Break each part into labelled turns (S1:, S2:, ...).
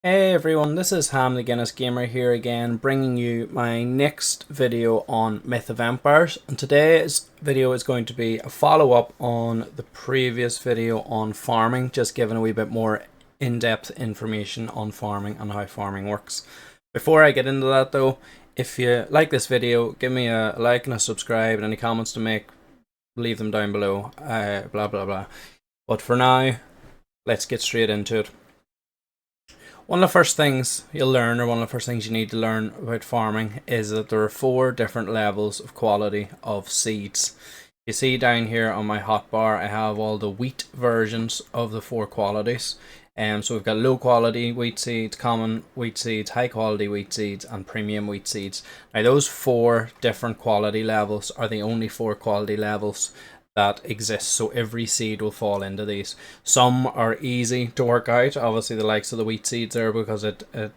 S1: Hey everyone, this is Ham the Guinness Gamer here again, bringing you my next video on Myth of Empires. And today's video is going to be a follow-up on the previous video on farming, just giving a wee bit more in-depth information on farming and how farming works. Before I get into that though, if you like this video, give me a like and a subscribe, and any comments to make, leave them down below, blah blah blah. But for now, let's get straight into it. One of the first things you'll learn, or one of the first things you need to learn about farming, is that there are 4 different levels of quality of seeds. You see down here on my hotbar, I have all the wheat versions of the 4 qualities. So we've got low quality wheat seeds, common wheat seeds, high quality wheat seeds, and premium wheat seeds. Now those 4 different quality levels are the only 4 quality levels that exists, so every seed will fall into these. Some are easy to work out, obviously the likes of the wheat seeds there, because the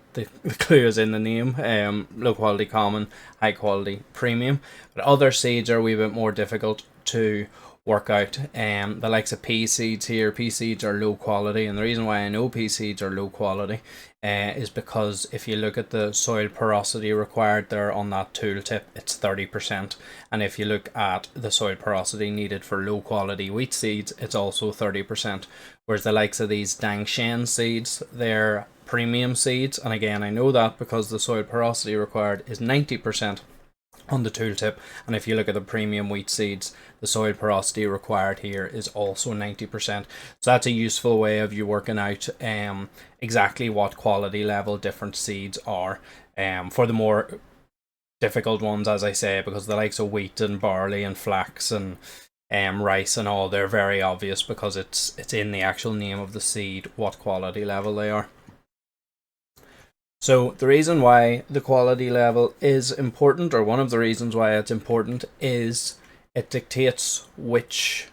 S1: clue is in the name. Low quality common, high quality premium, but other seeds are a wee bit more difficult to work out. The likes of pea seeds here, pea seeds are low quality, and the reason why I know pea seeds are low quality is because if you look at the soil porosity required there on that tooltip, it's 30%, and if you look at the soil porosity needed for low quality wheat seeds, it's also 30%, whereas the likes of these Dangshan seeds, they're premium seeds, and again I know that because the soil porosity required is 90% on the tooltip, and if you look at the premium wheat seeds, the soil porosity required here is also 90%. So that's a useful way of you working out exactly what quality level different seeds are. For the more difficult ones, as I say, because the likes of wheat and barley and flax and rice and all, they're very obvious because it's in the actual name of the seed what quality level they are. So the reason why the quality level is important, or one of the reasons why it's important, is it dictates which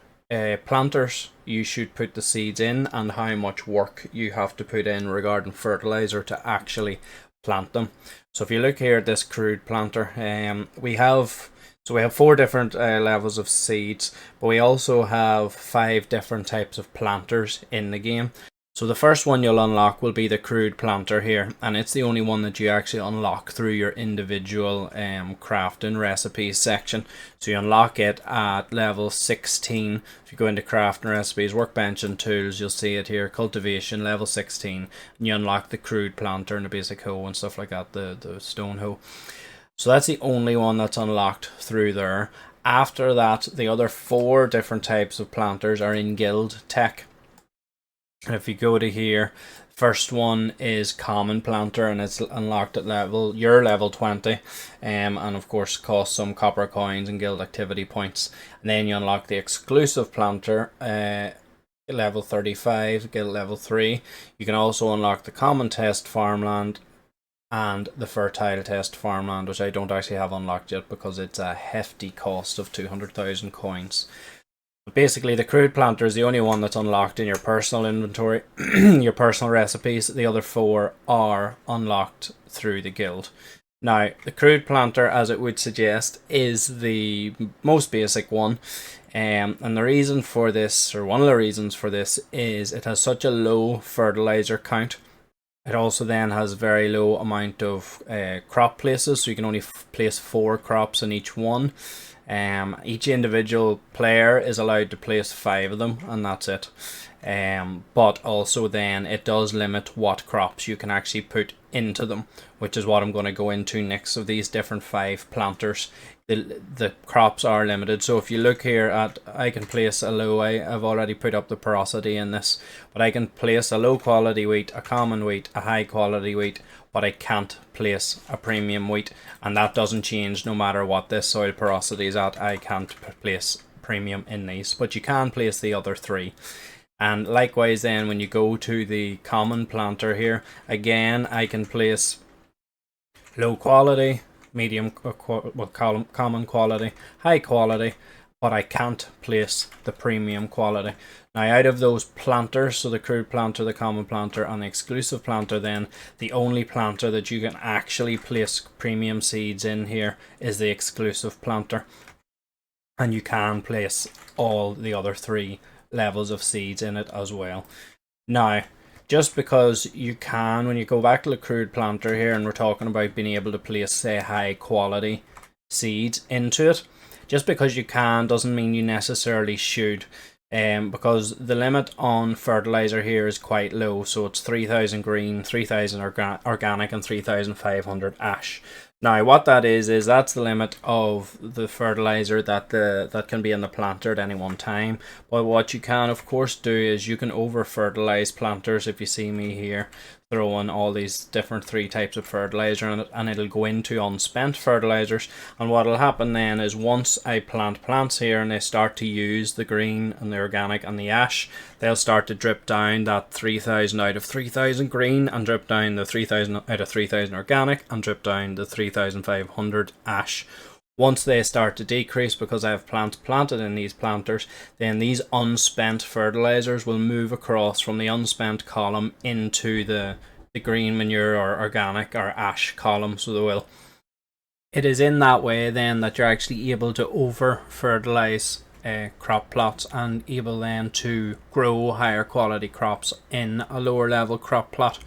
S1: planters you should put the seeds in and how much work you have to put in regarding fertilizer to actually plant them. So if you look here at this crude planter, we have 4 different levels of seeds, but we also have 5 different types of planters in the game. So the first one you'll unlock will be the crude planter here, and it's the only one that you actually unlock through your individual crafting recipes section. So you unlock it at level 16. If you go into crafting recipes, workbench and tools, you'll see it here, cultivation level 16, and you unlock the crude planter and the basic hoe and stuff like that, the stone hoe. So that's the only one that's unlocked through there. After that, the other 4 different types of planters are in guild tech. And if you go to here, first one is common planter, and it's unlocked at your level 20, and of course costs some copper coins and guild activity points. And then you unlock the exclusive planter, level 35, guild level 3. You can also unlock the common test farmland and the fertile test farmland, which I don't actually have unlocked yet because it's a hefty cost of 200,000 coins. Basically, the crude planter is the only one that's unlocked in your personal inventory, your personal recipes. The other 4 are unlocked through the guild. Now, the crude planter, as it would suggest, is the most basic one. And the reason for this, or one of the reasons for this, is it has such a low fertilizer count. It also then has very low amount of crop places, so you can only place 4 crops in each one. Each individual player is allowed to place 5 of them, and that's it. But also then it does limit what crops you can actually put into them, which is what I'm going to go into next of these different 5 planters. The crops are limited, so if you look here at, I can place a low, I've already put up the porosity in this, but I can place a low quality wheat, a common wheat, a high quality wheat, but I can't place a premium wheat, and that doesn't change no matter what this soil porosity is at. I can't place premium in these, but you can place the other 3. And likewise then when you go to the common planter here, again I can place low quality, medium common quality, high quality, but I can't place the premium quality. Now out of those planters, so the crude planter, the common planter and the exclusive planter, then the only planter that you can actually place premium seeds in here is the exclusive planter, and you can place all the other 3 levels of seeds in it as well. Now just because you can, when you go back to the crude planter here, and we're talking about being able to place, say, high quality seeds into it, just because you can doesn't mean you necessarily should. Because the limit on fertilizer here is quite low, so it's 3,000 green, 3,000 organic, and 3,500 ash. Now, what that is that's the limit of the fertilizer that can be in the planter at any one time. But what you can, of course, do is you can over fertilize planters. If you see me here throwing all these different 3 types of fertilizer in it, and it'll go into unspent fertilizers. And what'll happen then is once I plant plants here and they start to use the green and the organic and the ash, they'll start to drip down that 3,000 out of 3,000 green, and drip down the 3,000 out of 3,000 organic, and drip down the 3,500 ash. Once they start to decrease, because I have plants planted in these planters, then these unspent fertilizers will move across from the unspent column into the green manure or organic or ash column. So they will. It is in that way then that you're actually able to over fertilize crop plots, and able then to grow higher quality crops in a lower level crop plot,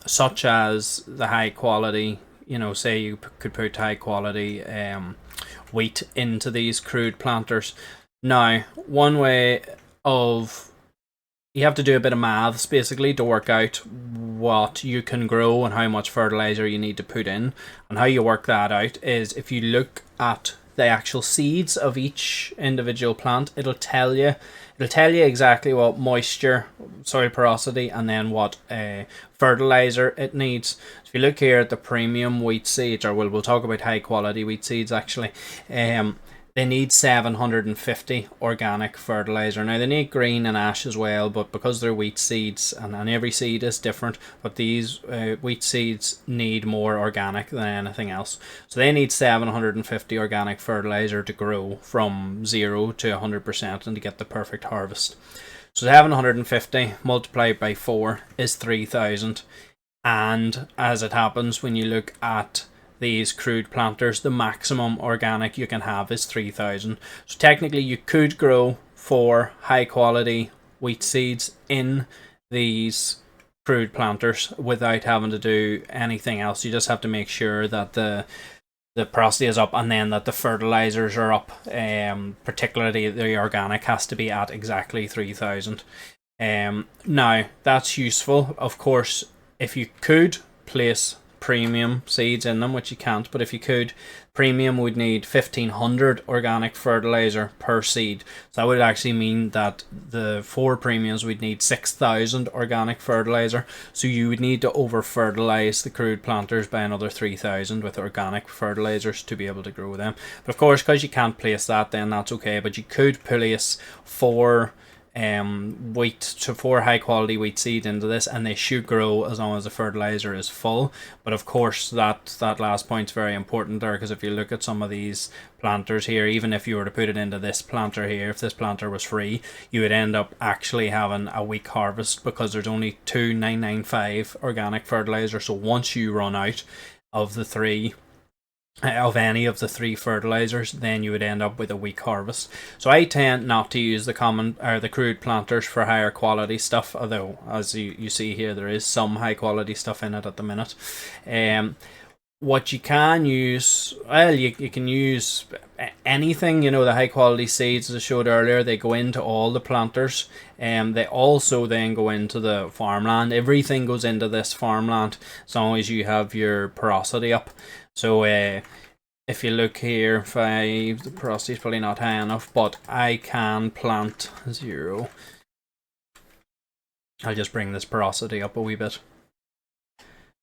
S1: such as the high quality, say you could put high quality wheat into these crude planters. Now, one way of, you have to do a bit of maths basically to work out what you can grow and how much fertilizer you need to put in. And how you work that out is if you look at the actual seeds of each individual plant, it'll tell you exactly what moisture, soil porosity, and then what fertilizer it needs. So if you look here at the premium wheat seeds, or we'll talk about high quality wheat seeds actually, they need 750 organic fertilizer. Now they need green and ash as well, but because they're wheat seeds, and every seed is different, but these wheat seeds need more organic than anything else. So they need 750 organic fertilizer to grow from 0 to 100% and to get the perfect harvest. So 750 multiplied by 4 is 3,000. And as it happens, when you look at these crude planters, the maximum organic you can have is 3,000. So technically you could grow 4 high quality wheat seeds in these crude planters without having to do anything else. You just have to make sure that the porosity is up, and then that the fertilizers are up. Particularly the organic has to be at exactly 3,000. Now that's useful. Of course, if you could place premium seeds in them, which you can't, but if you could, premium would need 1,500 organic fertilizer per seed. So that would actually mean that the 4 premiums would need 6,000 organic fertilizer. So you would need to over fertilize the crude planters by another 3,000 with organic fertilizers to be able to grow them. But of course, because you can't place that, then that's okay. But you could place 4 wheat to 4 high quality wheat seed into this, and they should grow as long as the fertilizer is full. But of course that last point's very important there, because if you look at some of these planters here, even if you were to put it into this planter here, if this planter was free, you would end up actually having a weak harvest, because there's only 2,995 organic fertilizer. So once you run out of any of the 3 fertilizers, then you would end up with a weak harvest. So I tend not to use the crude planters for higher quality stuff, although as you see here, there is some high quality stuff in it at the minute. What you can use, well, you can use anything. The high quality seeds, as I showed earlier, they go into all the planters, and they also then go into the farmland. Everything goes into this farmland as long as you have your porosity up. So if you look here, the porosity is probably not high enough, but I can plant 0. I'll just bring this porosity up a wee bit.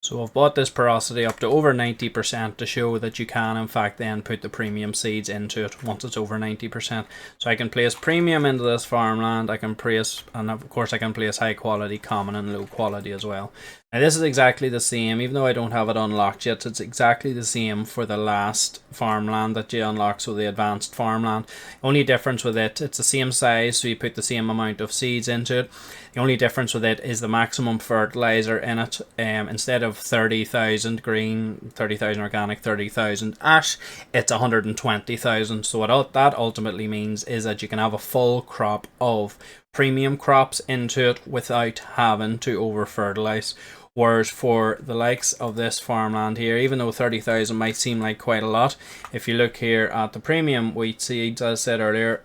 S1: So I've brought this porosity up to over 90% to show that you can in fact then put the premium seeds into it once it's over 90%. So I can place premium into this farmland, and of course I can place high quality, common and low quality as well. Now this is exactly the same, even though I don't have it unlocked yet, it's exactly the same for the last farmland that you unlock, so the advanced farmland. Only difference with it's the same size, so you put the same amount of seeds into it. The only difference with it is the maximum fertilizer in it. Instead of 30,000 green, 30,000 organic, 30,000 ash, it's 120,000. So what that ultimately means is that you can have a full crop of premium crops into it without having to over fertilize. Whereas for the likes of this farmland here, even though 30,000 might seem like quite a lot, if you look here at the premium wheat seeds, as I said earlier,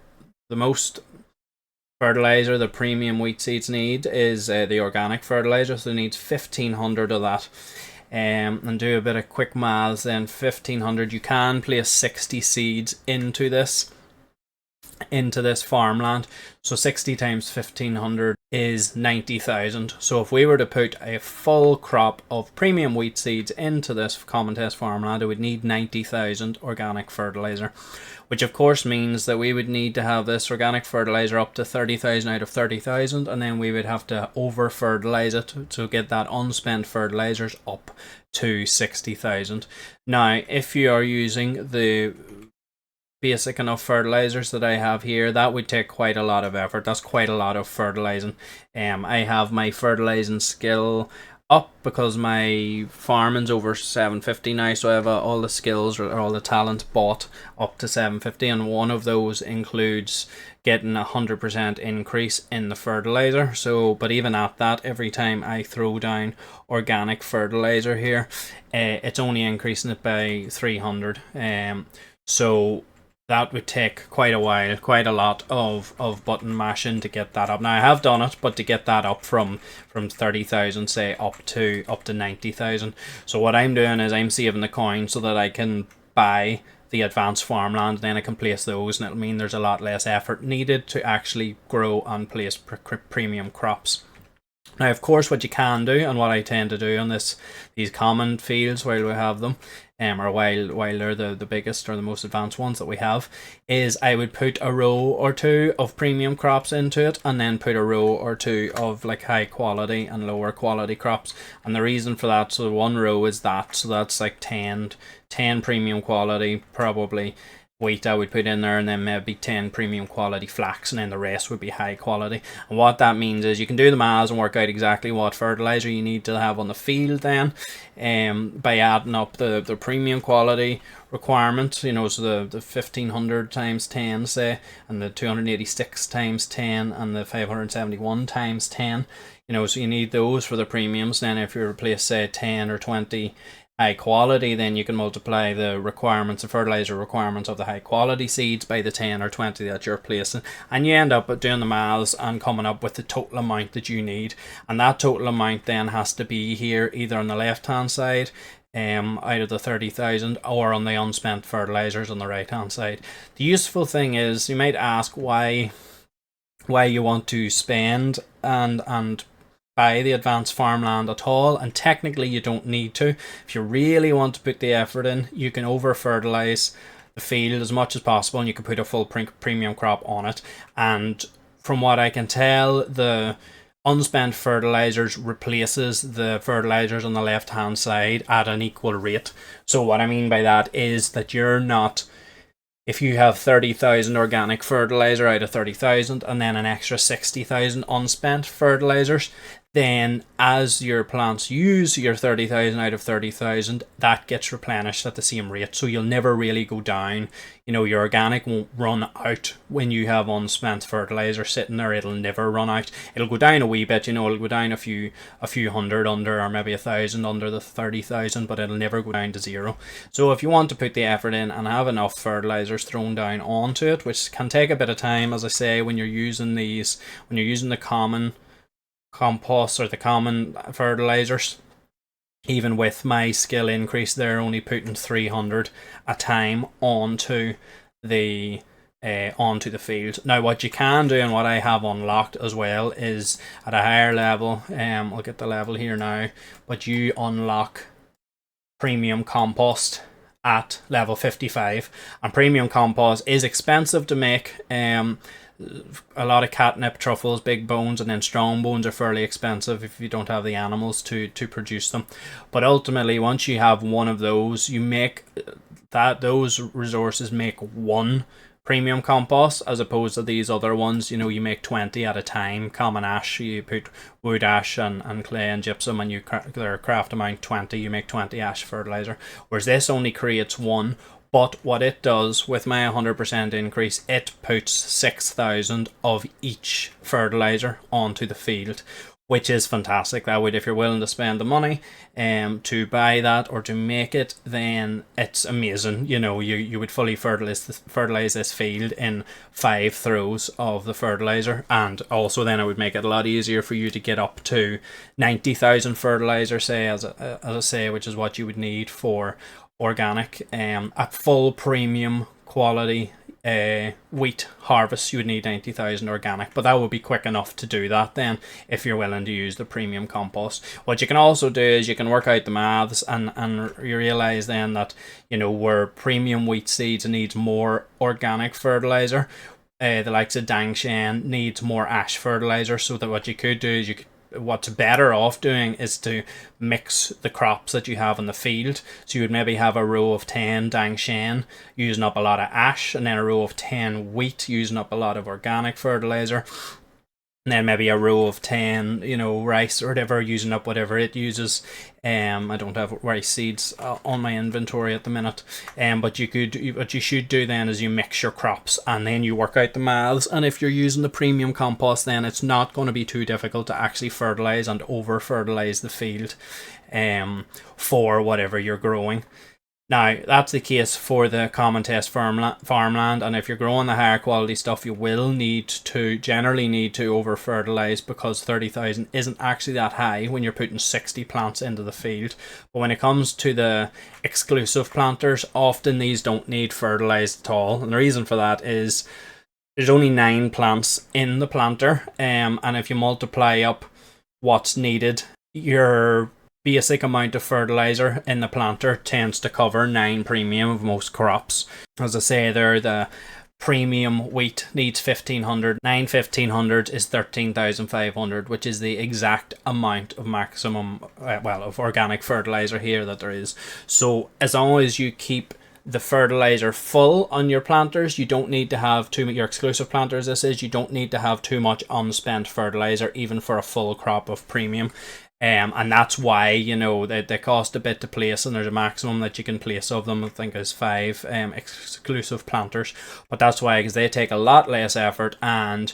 S1: the most fertilizer the premium wheat seeds need is the organic fertilizer, so they need 1,500 of that. And do a bit of quick maths then, 1,500, you can place 60 seeds into this farmland. So 60 times 1,500 is 90,000. So if we were to put a full crop of premium wheat seeds into this common test farmland, it would need 90,000 organic fertilizer, which of course means that we would need to have this organic fertilizer up to 30,000 out of 30,000, and then we would have to over fertilize it to get that unspent fertilizers up to 60,000. Now, if you are using the basic enough fertilizers that I have here, that would take quite a lot of effort. That's quite a lot of fertilizing. I have my fertilizing skill up because my farming's over 750 now, so I have all the skills or all the talent bought up to 750, and one of those includes getting 100% increase in the fertilizer. So but even at that, every time I throw down organic fertilizer here, it's only increasing it by 300. So that would take quite a while, quite a lot of button mashing to get that up. Now I have done it, but to get that up from 30,000 say up to 90,000. So what I'm doing is I'm saving the coin so that I can buy the advanced farmland, then I can place those, and it'll mean there's a lot less effort needed to actually grow and place premium crops. Now, of course, what you can do, and what I tend to do on these common fields while we have them, or while they're the biggest or the most advanced ones that we have, is I would put a row or two of premium crops into it, and then put a row or two of like high quality and lower quality crops. And the reason for that, so one row is that, so that's like 10 premium quality, probably wheat I would put in there, and then maybe 10 premium quality flax, and then the rest would be high quality. And what that means is you can do the maths and work out exactly what fertilizer you need to have on the field then, by adding up the premium quality requirement, you know, so the 1,500 times 10 say, and the 286 times 10, and the 571 times 10, you know, so you need those for the premiums. Then if you replace say 10 or 20 high quality, then you can multiply the requirements, the fertilizer requirements of the high quality seeds by the 10 or 20 that you're placing, and you end up doing the maths and coming up with the total amount that you need. And that total amount then has to be here either on the left hand side out of the 30,000, or on the unspent fertilizers on the right hand side. The useful thing is, you might ask why you want to spend and buy the advanced farmland at all, and technically you don't need to. If you really want to put the effort in, you can over fertilize the field as much as possible, and you can put a full premium crop on it. And from what I can tell, the unspent fertilizers replaces the fertilizers on the left hand side at an equal rate. So what I mean by that is that you're not, if you have 30,000 organic fertilizer out of 30,000 and then an extra 60,000 unspent fertilizers, then as your plants use your 30,000 out of 30,000, that gets replenished at the same rate. So you'll never really go down. You know, your organic won't run out when you have unspent fertilizer sitting there. It'll never run out. It'll go down a wee bit, you know, it'll go down a few hundred under, or maybe 1,000 under the 30,000, but it'll never go down to zero. So if you want to put the effort in and have enough fertilizers thrown down onto it, which can take a bit of time, as I say, when you're using the common compost or the common fertilizers, even with my skill increase, they're only putting 300 a time onto the field. Now what you can do, and what I have unlocked as well, is at a higher level, I'll get the level here now, but you unlock premium compost at level 55, and premium compost is expensive to make. A lot of catnip, truffles, big bones, and then strong bones are fairly expensive if you don't have the animals to produce them. But ultimately, once you have one of those, you make those resources make one premium compost as opposed to these other ones. You know, you make 20 at a time. Common ash, you put wood ash and clay and gypsum, and their craft amount 20, you make 20 ash fertilizer. Whereas this only creates one. But what it does with my 100% increase, it puts 6,000 of each fertilizer onto the field, which is fantastic. That way, if you're willing to spend the money to buy that or to make it, then it's amazing. You know, you would fully fertilize this field in 5 throws of the fertilizer, and also then it would make it a lot easier for you to get up to 90,000 fertilizer, say, as I say, which is what you would need for organic. At full premium quality wheat harvest, you would need 90,000 organic, but that would be quick enough to do that then if you're willing to use the premium compost. What you can also do is you can work out the maths, and you realize then that, you know, where premium wheat seeds needs more organic fertilizer, the likes of Dangshan needs more ash fertilizer. So that what you could do is what's better off doing is to mix the crops that you have in the field. So you would maybe have a row of 10 Dangshan using up a lot of ash, and then a row of 10 wheat using up a lot of organic fertilizer, and then maybe a row of 10, you know, rice or whatever, using up whatever it uses. I don't have rice seeds on my inventory at the minute. But what you should do then is you mix your crops, and then you work out the maths. And if you're using the premium compost, then it's not going to be too difficult to actually fertilize and over fertilize the field for whatever you're growing. Now, that's the case for the common test farmland, and if you're growing the higher quality stuff, you will generally need to over fertilize, because 30,000 isn't actually that high when you're putting 60 plants into the field. But when it comes to the exclusive planters, often these don't need fertilized at all, and the reason for that is there's only 9 plants in the planter, and if you multiply up what's needed, your basic amount of fertilizer in the planter tends to cover 9 premium of most crops. As I say there, the premium wheat needs 1,500. 1,500 is 13,500, which is the exact amount of maximum, of organic fertilizer here that there is. So as long as you keep the fertilizer full on your planters, you don't need to have your exclusive planters, you don't need to have too much unspent fertilizer, even for a full crop of premium. And that's why, you know, they cost a bit to place, and there's a maximum that you can place of them. I think is 5 exclusive planters, but that's why, because they take a lot less effort, and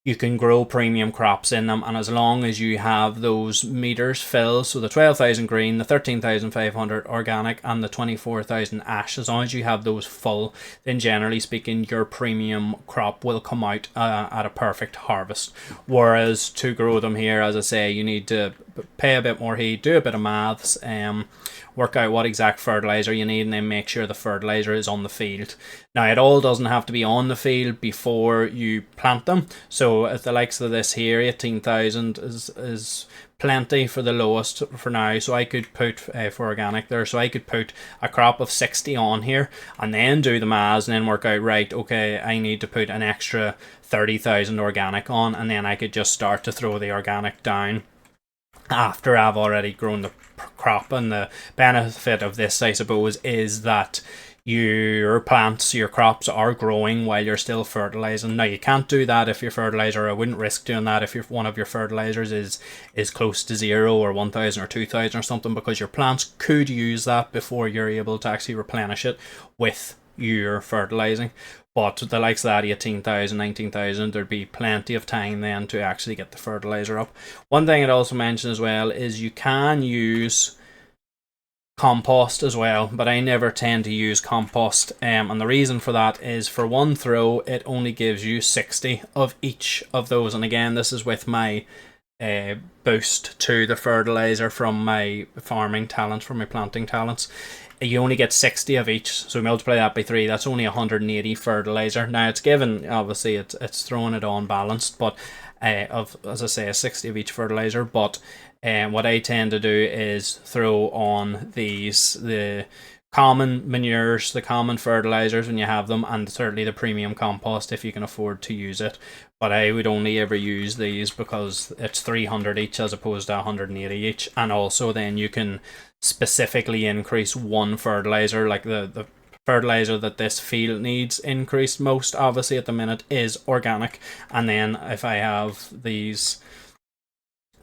S1: you can grow premium crops in them. And as long as you have those meters filled, so the 12,000 green, the 13,500 organic, and the 24,000 ash, as long as you have those full, then generally speaking, your premium crop will come out at a perfect harvest. Whereas to grow them here, as I say, you need to pay a bit more heed, do a bit of maths, work out what exact fertilizer you need, and then make sure the fertilizer is on the field. Now, it all doesn't have to be on the field before you plant them. So at the likes of this here, 18,000 is plenty for the lowest for now. So I could put for organic there, so I could put a crop of 60 on here, and then do the maths, and then work out, right, okay, I need to put an extra 30,000 organic on, and then I could just start to throw the organic down after I've already grown the crop. And the benefit of this, I suppose, is that your plants, your crops are growing while you're still fertilizing. Now, you can't do that if your fertilizer, I wouldn't risk doing that if one of your fertilizers is close to 0 or 1,000 or 2,000 or something, because your plants could use that before you're able to actually replenish it with your fertilizing. But the likes of that 18,000, 19,000, there'd be plenty of time then to actually get the fertilizer up. One thing I'd also mention as well is you can use compost as well, but I never tend to use compost, and the reason for that is for one throw it only gives you 60 of each of those. And again, this is with my boost to the fertilizer from my farming talents, from my planting talents. You only get 60 of each, so multiply that by 3, that's only 180 fertilizer. Now, it's given, obviously it's throwing it on balanced, but of, as I say, a 60 of each fertilizer. But what I tend to do is throw on the common manures, the common fertilizers when you have them, and certainly the premium compost if you can afford to use it. But I would only ever use these because it's 300 each as opposed to 180 each, and also then you can specifically increase one fertilizer, like the fertilizer that this field needs increased most, obviously at the minute, is organic. And then if I have these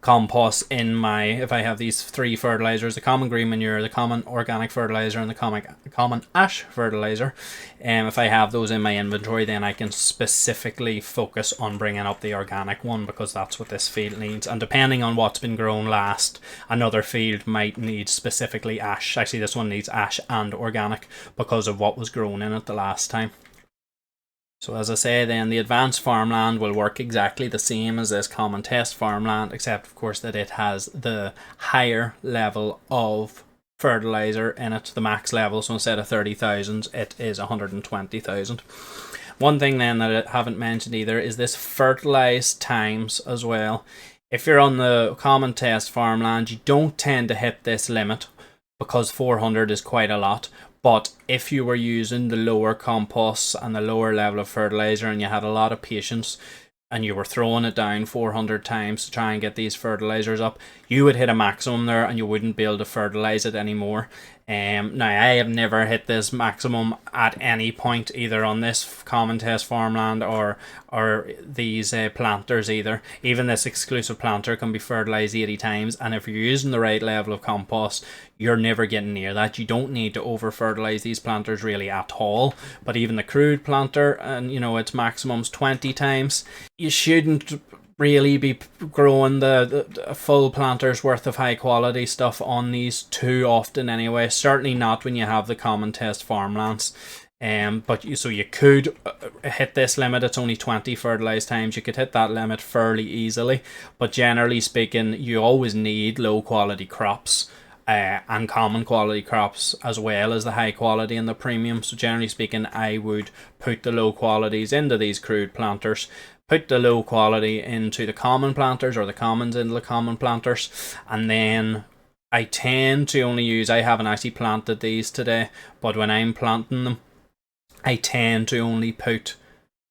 S1: compost in my, if I have these three fertilizers, the common green manure, the common organic fertilizer, and the common ash fertilizer, if I have those in my inventory, then I can specifically focus on bringing up the organic one, because that's what this field needs. And depending on what's been grown last, another field might need specifically ash. Actually, this one needs ash and organic because of what was grown in it the last time. So as I say, then the advanced farmland will work exactly the same as this common test farmland, except of course that it has the higher level of fertilizer in it, the max level. So instead of 30,000, it is 120,000. One thing then that I haven't mentioned either is this fertilized times as well. If you're on the common test farmland, you don't tend to hit this limit because 400 is quite a lot. But if you were using the lower composts and the lower level of fertilizer, and you had a lot of patience, and you were throwing it down 400 times to try and get these fertilizers up, you would hit a maximum there and you wouldn't be able to fertilize it anymore. Now, I have never hit this maximum at any point, either on this common test farmland or these planters either. Even this exclusive planter can be fertilized 80 times, and if you're using the right level of compost, you're never getting near that. You don't need to over fertilize these planters really at all. But even the crude planter, and you know, its maximum's 20 times, you shouldn't really be growing the full planter's worth of high quality stuff on these too often anyway. Certainly not when you have the common test farmlands. But you could hit this limit. It's only 20 fertilized times. You could hit that limit fairly easily, but generally speaking, you always need low quality crops and common quality crops, as well as the high quality and the premium. So generally speaking, I would put the low qualities into these crude planters, put the low quality into the common planters, or the commons into the common planters, and then I tend to only use, I haven't actually planted these today, but when I'm planting them, I tend to only put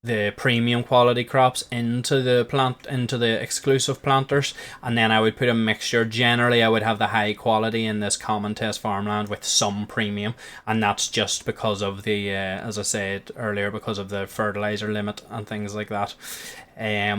S1: the premium quality crops into the exclusive planters, and then I would put a mixture. Generally I would have the high quality in this common test farmland with some premium, and that's just because of the as I said earlier, because of the fertilizer limit and things like that.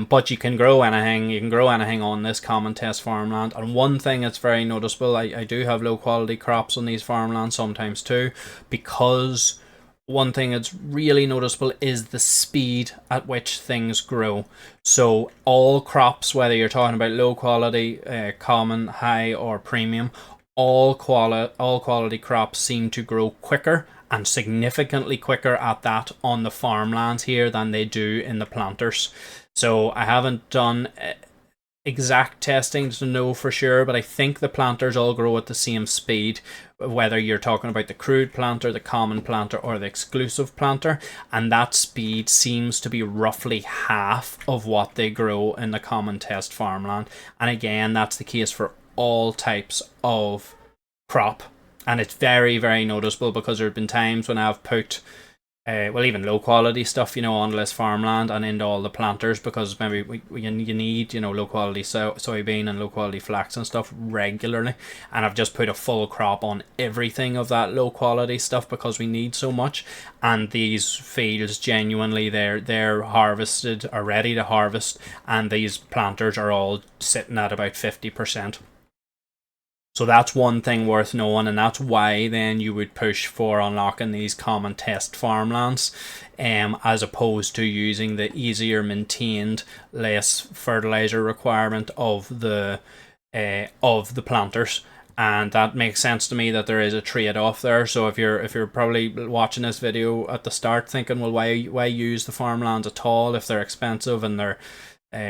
S1: But you can grow anything on this common test farmland. And one thing that's very noticeable, I do have low quality crops on these farmlands sometimes too, because one thing that's really noticeable is the speed at which things grow. So all crops, whether you're talking about low quality, common, high, or premium, all quality crops seem to grow quicker, and significantly quicker at that, on the farmlands here than they do in the planters. So I haven't done exact testing to know for sure, but I think the planters all grow at the same speed, whether you're talking about the crude planter, the common planter, or the exclusive planter, and that speed seems to be roughly half of what they grow in the common test farmland. And again, that's the case for all types of crop, and it's very, very noticeable, because there have been times when I've put even low quality stuff, on less farmland and into all the planters, because maybe you need, low quality soybean and low quality flax and stuff regularly, and I've just put a full crop on everything of that low quality stuff because we need so much. And these fields, genuinely, they're harvested, are ready to harvest, and these planters are all sitting at about 50%. So that's one thing worth knowing, and that's why then you would push for unlocking these common test farmlands, as opposed to using the easier maintained, less fertilizer requirement of the planters. And that makes sense to me, that there is a trade-off there. So if you're probably watching this video at the start thinking, well, why use the farmlands at all if they're expensive and they're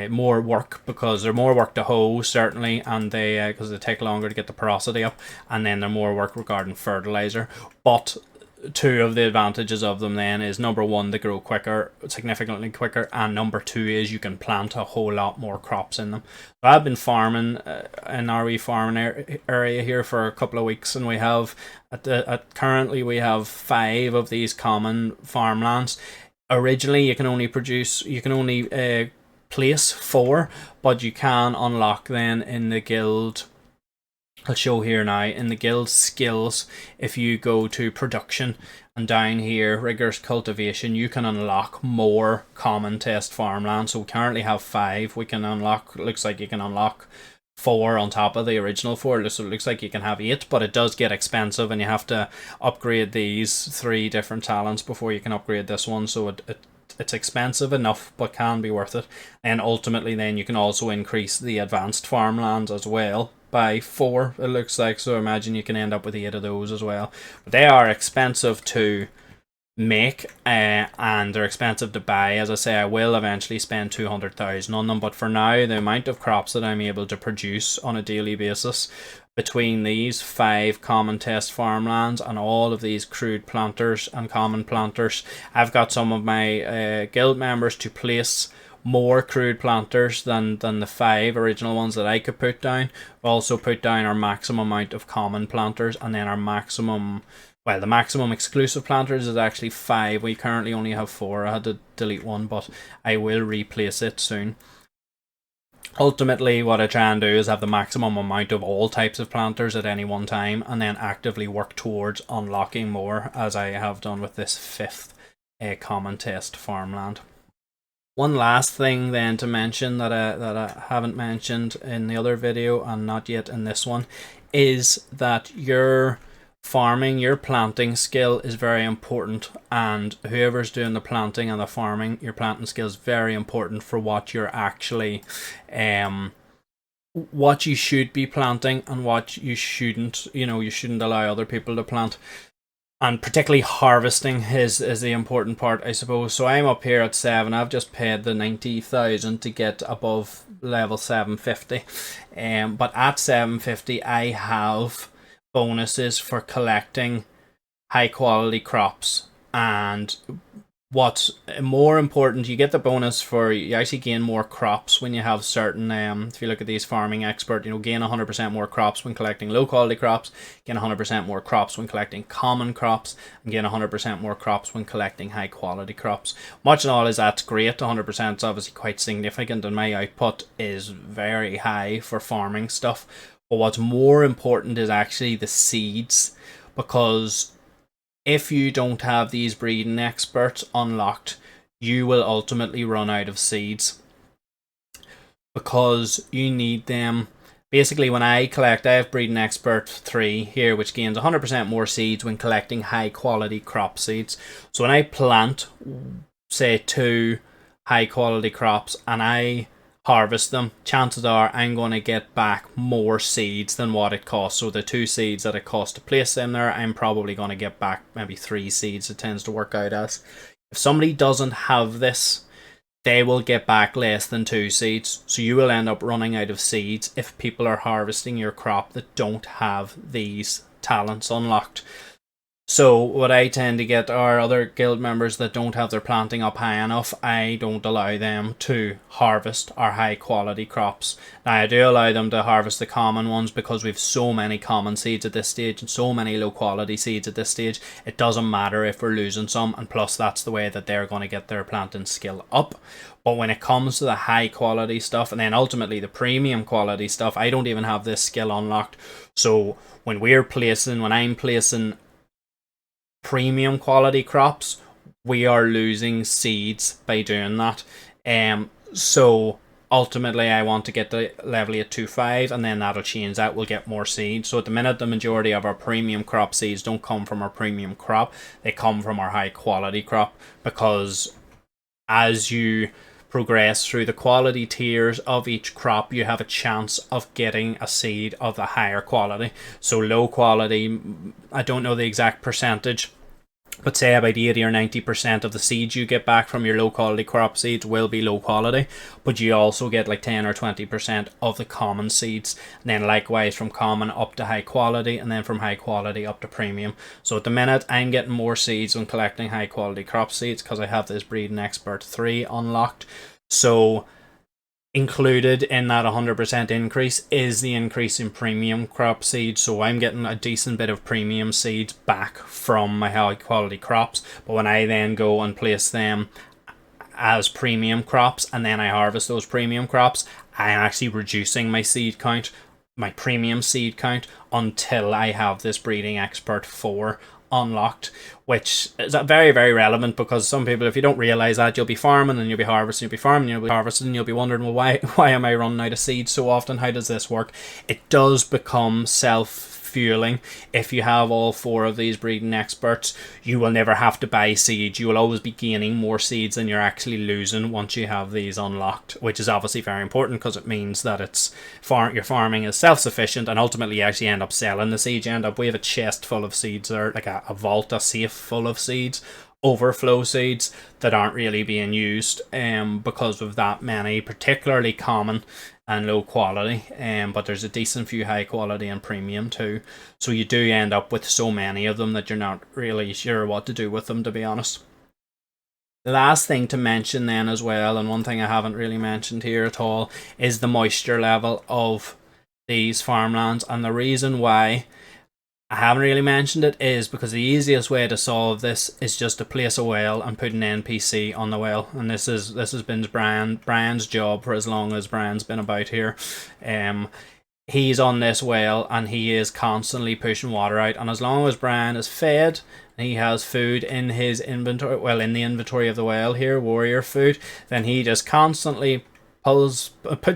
S1: more work, because they're more work to hoe, certainly, and because they take longer to get the porosity up, and then they're more work regarding fertilizer. But two of the advantages of them then is, number one, they grow quicker, significantly quicker, and number two is you can plant a whole lot more crops in them. So I've been farming in our wee farming area here for a couple of weeks, and we have currently we have 5 of these common farmlands. Originally you can only place 4, but you can unlock then in the guild I'll show here now in the guild skills. If you go to production and down here rigorous cultivation, you can unlock more common test farmland. So we currently have 5. We can unlock, looks like you can unlock 4 on top of the original 4, so it looks like you can have 8, but it does get expensive and you have to upgrade these 3 different talents before you can upgrade this one. So it's expensive enough but can be worth it. And ultimately then you can also increase the advanced farmlands as well by 4, it looks like. So imagine you can end up with 8 of those as well. But they are expensive to make and they're expensive to buy. As I say, I will eventually spend 200,000 on them, but for now the amount of crops that I'm able to produce on a daily basis between these 5 common test farmlands and all of these crude planters and common planters, I've got some of my guild members to place more crude planters than the 5 original ones that I could put down. We've also put down our maximum amount of common planters, and then our maximum, well, the maximum exclusive planters is actually 5. We currently only have 4. I had to delete one, but I will replace it soon. Ultimately, what I try and do is have the maximum amount of all types of planters at any one time, and then actively work towards unlocking more, as I have done with this 5th common test farmland. One last thing then to mention that I haven't mentioned in the other video and not yet in this one is that your farming, your planting skill is very important, and whoever's doing the planting and the farming, your planting skill is very important for what you're actually what you should be planting and what you shouldn't. You shouldn't allow other people to plant, and particularly harvesting is the important part, I suppose. So I'm up here at 7. I've just paid the 90,000 to get above level 750, but at 750 I have bonuses for collecting high quality crops. And what's more important, you get the bonus for, you actually gain more crops when you have certain, if you look at these farming expert, gain 100% more crops when collecting low quality crops, gain 100% more crops when collecting common crops, and gain 100% more crops when collecting high quality crops. Much and all is that's great. 100% is obviously quite significant, and my output is very high for farming stuff. But what's more important is actually the seeds, because if you don't have these breeding experts unlocked, you will ultimately run out of seeds, because you need them. Basically, when I collect, I have breeding expert 3 here, which gains 100% more seeds when collecting high quality crop seeds. So when I plant, say, 2 high quality crops and I harvest them, chances are I'm going to get back more seeds than what it costs. So the 2 seeds that it costs to place them there, I'm probably going to get back maybe 3 seeds. It tends to work out as. If somebody doesn't have this, they will get back less than 2 seeds. So you will end up running out of seeds if people are harvesting your crop that don't have these talents unlocked. So what I tend to get are other guild members that don't have their planting up high enough. I don't allow them to harvest our high quality crops. Now I do allow them to harvest the common ones, because we've so many common seeds at this stage and so many low quality seeds at this stage. It doesn't matter if we're losing some, and plus that's the way that they're going to get their planting skill up. But when it comes to the high quality stuff, and then ultimately the premium quality stuff, I don't even have this skill unlocked. So when I'm placing premium quality crops, we are losing seeds by doing that. So ultimately I want to get the level 825, and then that'll change that. We'll get more seeds. So at the minute, the majority of our premium crop seeds don't come from our premium crop, they come from our high quality crop, because as you progress through the quality tiers of each crop, you have a chance of getting a seed of the higher quality. So low quality, I don't know the exact percentage, but say about 80 or 90% of the seeds you get back from your low quality crop seeds will be low quality, but you also get like 10 or 20% of the common seeds, and then likewise from common up to high quality, and then from high quality up to premium. So at the minute I'm getting more seeds when collecting high quality crop seeds, because I have this breeding expert 3 unlocked. So included in that 100% increase is the increase in premium crop seeds. So I'm getting a decent bit of premium seeds back from my high quality crops. But when I then go and place them as premium crops, and then I harvest those premium crops, I'm actually reducing my seed count my premium seed count until I have this breeding expert 4 unlocked, which is very, very relevant, because some people, if you don't realize that, you'll be farming and you'll be harvesting, you'll be farming, you'll be harvesting, and you'll be wondering, well, why am I running out of seeds so often? How does this work? It does become self-fueling. If you have all 4 of these breeding experts, you will never have to buy seeds. You will always be gaining more seeds than you're actually losing once you have these unlocked, which is obviously very important, because it means that your farming is self-sufficient, and ultimately you actually end up selling the seeds. You end up, we have a chest full of seeds there, like a vault, a safe full of seeds, overflow seeds that aren't really being used because of that many, particularly common and low quality, but there's a decent few high quality and premium too, so you do end up with so many of them that you're not really sure what to do with them, to be honest. The last thing to mention then as well, and one thing I haven't really mentioned here at all, is the moisture level of these farmlands. And the reason why I haven't really mentioned it is because the easiest way to solve this is just to place a well and put an NPC on the well. And this has been Brian's job for as long as Brian's been about here. He's on this well and he is constantly pushing water out. And as long as Brian is fed, he has food in his inventory, well, in the inventory of the well here, warrior food, then he just constantly puts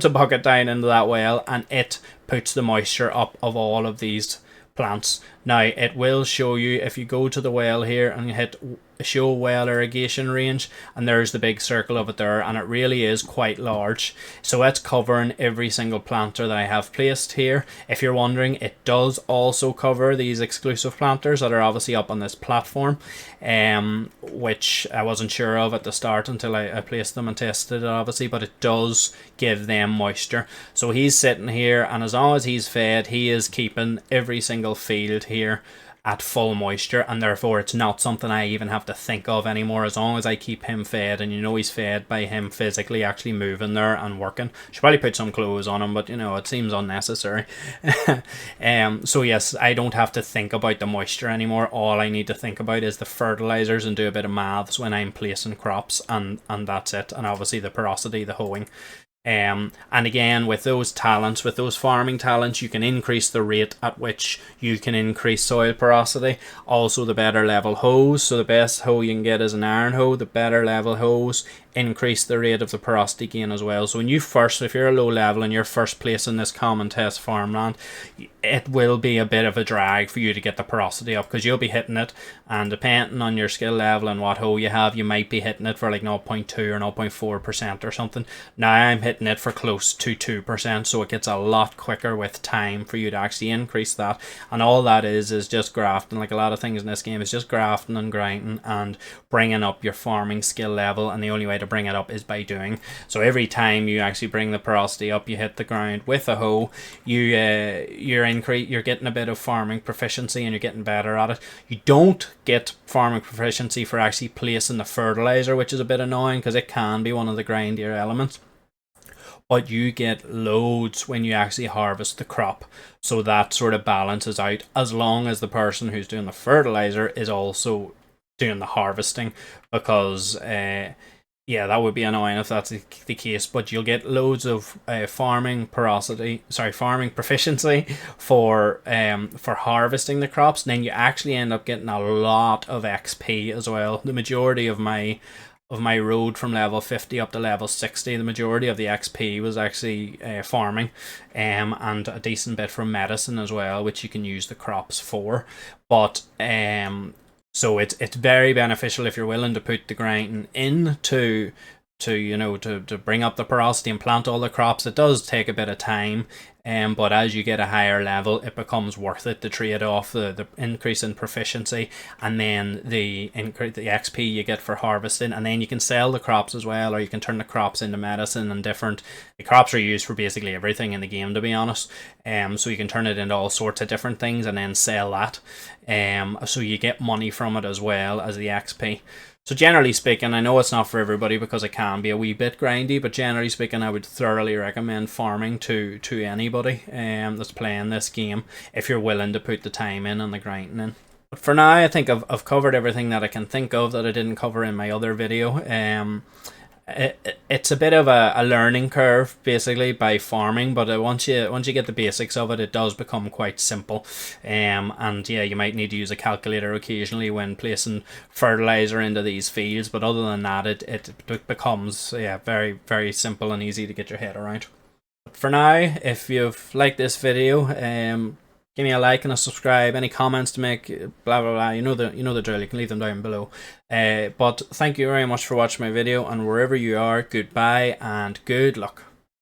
S1: a bucket down into that well, and it puts the moisture up of all of these plants. Now it will show you, if you go to the well here and you hit show well irrigation range, and there's the big circle of it there, and it really is quite large, so it's covering every single planter that I have placed here. If you're wondering, it does also cover these exclusive planters that are obviously up on this platform, which I wasn't sure of at the start until I placed them and tested it, obviously, but it does give them moisture. So he's sitting here, and as long as he's fed, he is keeping every single field here at full moisture, and therefore it's not something I even have to think of anymore. As long as I keep him fed, and he's fed by him physically actually moving there and working. Should probably put some clothes on him, but it seems unnecessary. So yes, I don't have to think about the moisture anymore. All I need to think about is the fertilizers and do a bit of maths when I'm placing crops, and that's it. And obviously the porosity, the hoeing. And again, with those talents, with those farming talents, you can increase the rate at which you can increase soil porosity. Also, the better level hoes. So the best hoe you can get is an iron hoe. The better level hoes increase the rate of the porosity gain as well. So when you first, if you're a low level and you're first placing this common test farmland, it will be a bit of a drag for you to get the porosity up, because you'll be hitting it, and depending on your skill level and what hoe you have, you might be hitting it for like 0.2 or 0.4% or something. Now I'm hitting it for close to 2%, so it gets a lot quicker with time for you to actually increase that. And all that is just grafting. Like a lot of things in this game is just grafting and grinding and bringing up your farming skill level, and the only way to bring it up is by doing. So every time you actually bring the porosity up, you hit the ground with a hoe, you're getting a bit of farming proficiency, and you're getting better at it. You don't get farming proficiency for actually placing the fertilizer, which is a bit annoying because it can be one of the grindier elements, but you get loads when you actually harvest the crop. So that sort of balances out, as long as the person who's doing the fertilizer is also doing the harvesting, because that would be annoying if that's the case. But you'll get loads of farming proficiency for harvesting the crops. And then you actually end up getting a lot of XP as well. The majority of my road from level 50 up to level 60, the majority of the XP was actually farming, and a decent bit from medicine as well, which you can use the crops for. But so it's very beneficial if you're willing to put the grinding in to bring up the porosity and plant all the crops. It does take a bit of time, but as you get a higher level, it becomes worth it to trade off the increase in proficiency, and then the XP you get for harvesting, and then you can sell the crops as well, or you can turn the crops into medicine and different. The crops are used for basically everything in the game, to be honest. So you can turn it into all sorts of different things and then sell that. So you get money from it as well as the XP. So generally speaking, I know it's not for everybody because it can be a wee bit grindy, but generally speaking, I would thoroughly recommend farming to anybody that's playing this game, if you're willing to put the time in and the grinding in. But for now, I think I've covered everything that I can think of that I didn't cover in my other video. it's a bit of a learning curve basically by farming, but once you get the basics of it, it does become quite simple. And yeah, you might need to use a calculator occasionally when placing fertilizer into these fields, but other than that, it becomes, yeah, very very simple and easy to get your head around. For now, if you've liked this video, give me a like and a subscribe. Any comments to make, blah blah blah. You know the drill. You can leave them down below. But thank you very much for watching my video, and wherever you are, goodbye and good luck.